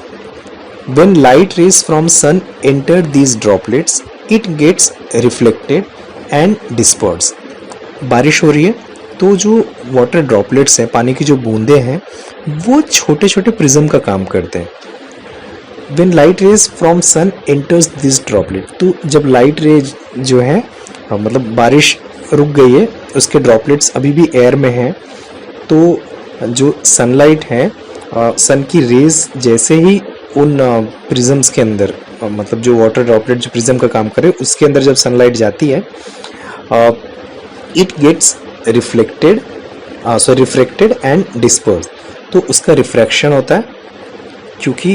Speaker 1: When light rays from sun enter these droplets, it gets reflected and dispersed. बारिश हो रही है तो जो वाटर ड्रॉपलेट्स हैं, पानी की जो बूंदें हैं, वो छोटे छोटे प्रिज्म का काम करते हैं। When light rays from sun enters this droplet, तो जब लाइट रे जो है मतलब बारिश रुक गई है, उसके ड्रॉपलेट्स अभी भी एयर में हैं, तो जो सनलाइट है, सन की रेज जैसे ही उन प्रिज्म्स के अंदर, मतलब जो वाटर ड्रॉपलेट जो प्रिज्म का काम करे उसके अंदर जब सनलाइट जाती है, it gets reflected and disperse, तो उसका रिफ्रैक्शन होता है, क्योंकि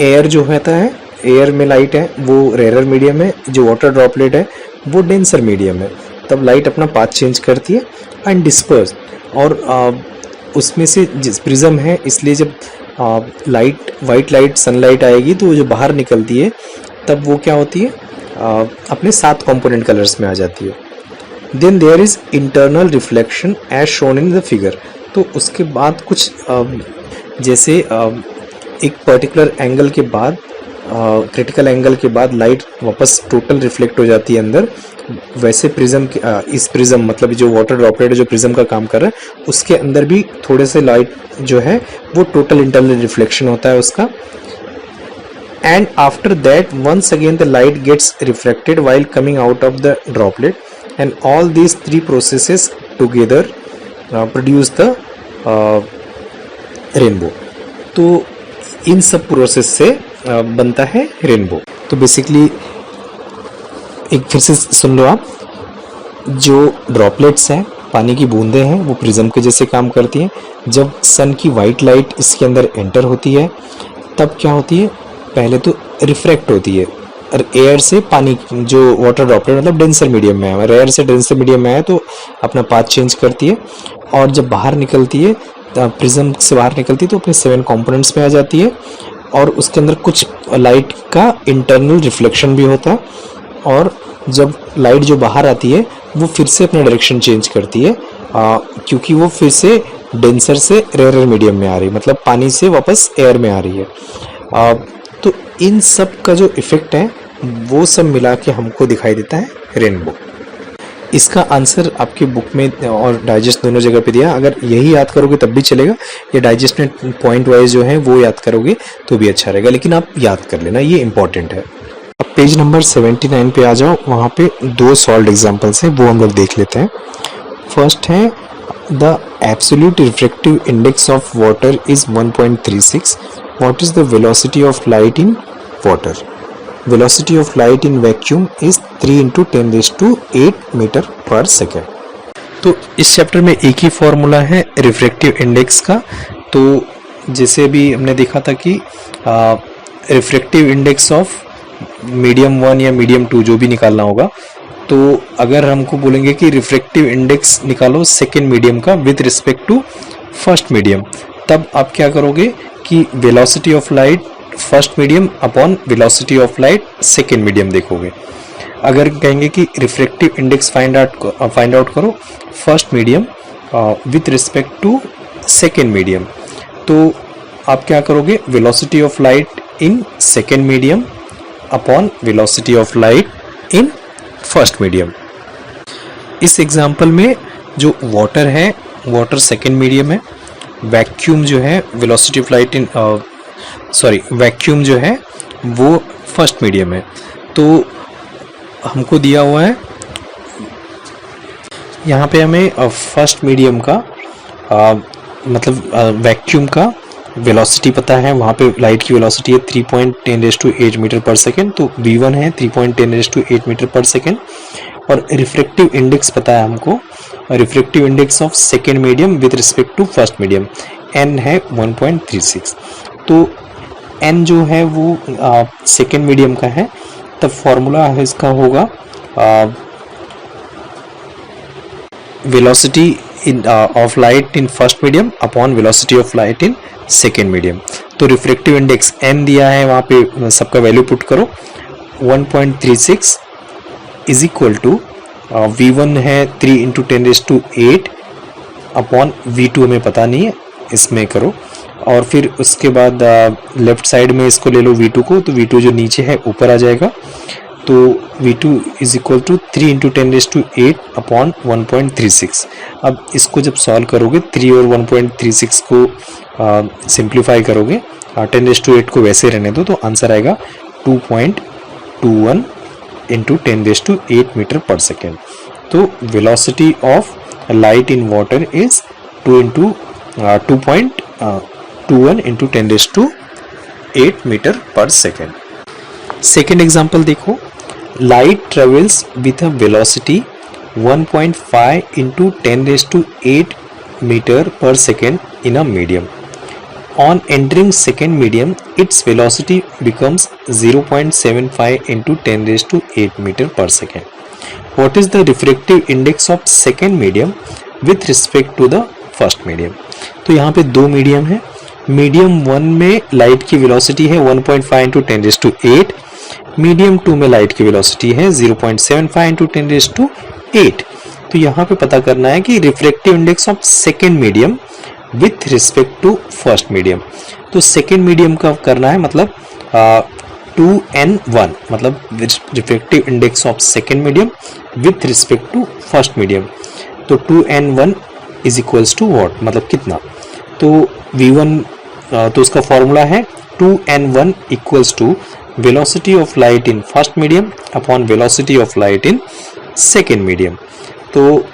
Speaker 1: एयर जो होता है, एयर में लाइट है वो रेयर मीडियम है, जो वाटर ड्रॉपलेट है वो डेंसर मीडियम है, तब लाइट अपना पाथ चेंज करती है एंड डिस्पर्स। और उसमें से जिस प्रिज्म है, इसलिए जब लाइट वाइट लाइट सनलाइट आएगी तो जो बाहर निकलती है तब वो क्या होती है, अपने 7 कंपोनेंट कलर्स में आ जाती है। Then there is internal reflection as shown in the figure, तो उसके बाद कुछ जैसे एक पर्टिकुलर एंगल के बाद, क्रिटिकल एंगल के बाद लाइट वापस टोटल रिफ्लेक्ट हो जाती है अंदर, वैसे प्रिज्म इस प्रिज्म मतलब जो वाटर ड्रॉपलेट जो प्रिज्म का काम कर रहा है उसके अंदर भी थोड़े से लाइट जो है वो टोटल इंटरनल रिफ्लेक्शन होता है उसका। And after that once again the light gets reflected while coming out of the droplet, and all these 3 processes together produce the rainbow. तो इन सब प्रोसेस से बनता है रेनबो। तो बेसिकली एक फिर से सुन लो आप, जो ड्रॉपलेट्स हैं, पानी की बूंदें हैं, वो प्रिज्म के जैसे काम करती हैं। जब सन की वाइट लाइट इसके अंदर एंटर होती है तब क्या होती है, पहले तो रिफ्रैक्ट होती है, और एयर से पानी जो वाटर ड्रॉपलेट मतलब डेंसर मीडियम में है, एयर से डेंसर मीडियम में है तो अपना पाथ चेंज करती है, और जब बाहर निकलती है, प्रिज्म से बाहर निकलती है तो अपने 7 कंपोनेंट्स में आ जाती है, और उसके अंदर कुछ लाइट का इंटरनल रिफ्लेक्शन भी होता है, और जब लाइट जो बाहर आती है वो फिर से अपना डायरेक्शन चेंज करती है, क्योंकि वो फिर से डेंसर से रेयर मीडियम में आ रही है, मतलब पानी से वापस एयर में आ रही है। तो इन सब का जो इफेक्ट है वो सब मिला के हमको दिखाई देता है रेनबो। इसका आंसर आपकी बुक में और डाइजेस्ट दोनों जगह पे दिया, अगर यही याद करोगे तब भी चलेगा, या डाइजेस्ट में पॉइंट वाइज जो है वो याद करोगे तो भी अच्छा रहेगा, लेकिन आप याद कर लेना, ये इंपॉर्टेंट है। अब पेज नंबर 79 पे आ जाओ, वहाँ पे 2 सॉल्व्ड एग्जाम्पल्स हैं, वो हम लोग देख लेते हैं। फर्स्ट है the absolute refractive index of water is 1.36, what is the velocity of light in water? Velocity of light in vacuum is 3 × 10⁸ metre per second. तो इस चैप्टर में एक ही फॉर्मूला है रिफ्रैक्टिव इंडेक्स का। तो जैसे अभी हमने देखा था कि रिफ्रैक्टिव इंडेक्स ऑफ मीडियम 1 या मीडियम 2 जो भी निकालना होगा, तो अगर हमको बोलेंगे कि रिफ्रैक्टिव इंडेक्स निकालो सेकेंड मीडियम का with respect to first medium, तब आप क्या करोगे कि velocity of light first medium upon velocity of light second medium देखोगे। अगर कहेंगे कि रिफ्रैक्टिव इंडेक्स फाइंड आउट करो first medium with respect to second medium, तो आप क्या करोगे, velocity of light in second medium upon velocity of light in first medium. इस एग्जांपल में जो वाटर है, वाटर सेकेंड मीडियम है, वैक्यूम जो है velocity of light in vacuum जो है वो फर्स्ट मीडियम है। तो हमको दिया हुआ है यहाँ पे हमें फर्स्ट मीडियम का मतलब वैक्यूम का वेलोसिटी पता है, वहाँ पे लाइट की वेलोसिटी है 3.10⁸ मीटर पर सेकेंड, तो v1 है 3.10⁸ मीटर पर सेकेंड। और रिफ्रैक्टिव इंडेक्स पता है हमको, refractive index of second medium with respect to first medium n है 1.36। तो n जो है वो सेकेंड मीडियम का है, तब फॉर्मूला है इसका होगा velocity of light in first medium upon velocity of light in second medium. तो रिफ्रैक्टिव इंडेक्स n दिया है, वहाँ पे सबका वैल्यू पुट करो, 1.36 इज इक्वल टू v1 है 3 इंटू 10⁸ अपॉन v2 हमें पता नहीं है, इसमें करो। और फिर उसके बाद लेफ्ट साइड में इसको ले लो v2 को, तो v2 जो नीचे है ऊपर आ जाएगा, तो v2 is equal to 3 into 10⁸ upon 1.36। अब इसको जब सॉल्व करोगे 3 और 1.36 को सिंप्लीफाई करोगे, 10⁸ को वैसे रहने दो, तो आंसर आएगा 2.21 इंटू 10⁸ मीटर पर सेकेंड। तो velocity of light in water is 2.21 into 10⁸ metre per second. Second example देखो, light travels with a velocity 1.5 into 10⁸ metre per second in a medium. On entering second medium, its velocity becomes 0.75 into 10⁸ meter per second. What is the refractive index of second medium with respect to the first medium? तो यहाँ पे दो medium है, medium 1 में light की velocity है 1.5 into 10⁸, medium 2 में light की वेलोसिटी है 0.75 इंटू 10⁸। तो यहाँ पे पता करना है कि refractive index of second medium with respect to first medium. तो सेकेंड मीडियम का करना है, मतलब 2n1, मतलब refractive index of second medium with respect to first medium. तो 2n1 is equals to what, मतलब कितना, तो v1, तो उसका फॉर्मूला है 2n1 equals to velocity of light in first medium upon velocity of light in second medium. तो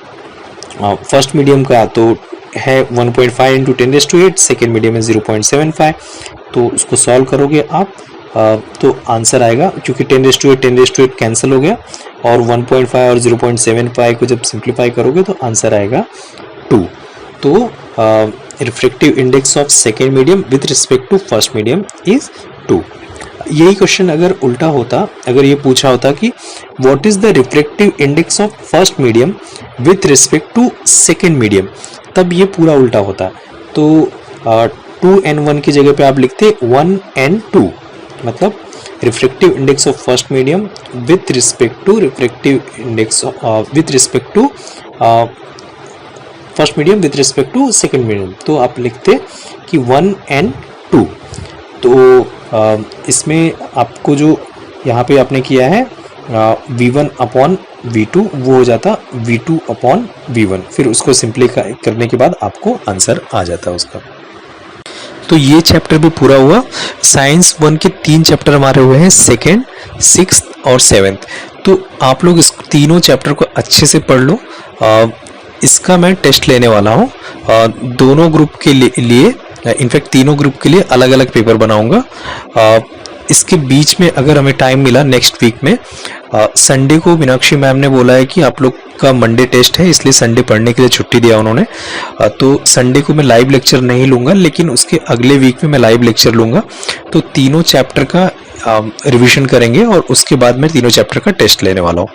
Speaker 1: first medium का तो है 1.5 इंटू 10⁸, सेकेंड मीडियम में 0.75, तो उसको सॉल्व करोगे आप, तो आंसर आएगा, क्योंकि 10⁸ कैंसिल हो गया, और 1.5 और 0.75 को जब सिंप्लीफाई करोगे तो आंसर आएगा 2। तो refractive index of second medium with respect to first medium is 2। यही क्वेश्चन अगर उल्टा होता, अगर ये पूछा होता कि what is the refractive index of first medium with respect to second medium, तब ये पूरा उल्टा होता। तो 2n1 की जगह पे आप लिखते 1n2, मतलब refractive index of first medium with respect to refractive index with respect to first medium with respect to second medium, तो आप लिखते कि 1n2। तो इसमें आपको जो यहाँ पे आपने किया है v1 अपॉन v2, वो हो जाता v2 अपॉन v1, फिर उसको सिंप्लीफाई करने के बाद आपको आंसर आ जाता है उसका। तो ये चैप्टर भी पूरा हुआ। साइंस 1 के 3 चैप्टर हमारे हुए हैं, सेकेंड, 6th और 7th। तो आप लोग इस तीनों चैप्टर को अच्छे से पढ़ लो। इसका मैं टेस्ट लेने वाला हूँ दोनों ग्रुप के लिए, इनफैक्ट तीनों ग्रुप के लिए अलग अलग पेपर बनाऊंगा। इसके बीच में अगर हमें टाइम मिला नेक्स्ट वीक में, संडे को मीनाक्षी मैम ने बोला है कि आप लोग का मंडे टेस्ट है, इसलिए संडे पढ़ने के लिए छुट्टी दिया उन्होंने। तो संडे को मैं लाइव लेक्चर नहीं लूँगा, लेकिन उसके अगले वीक में मैं लाइव लेक्चर लूँगा। तो तीनों चैप्टर का रिवीजन करेंगे और उसके बाद मैं तीनों चैप्टर का टेस्ट लेने वाला हूँ।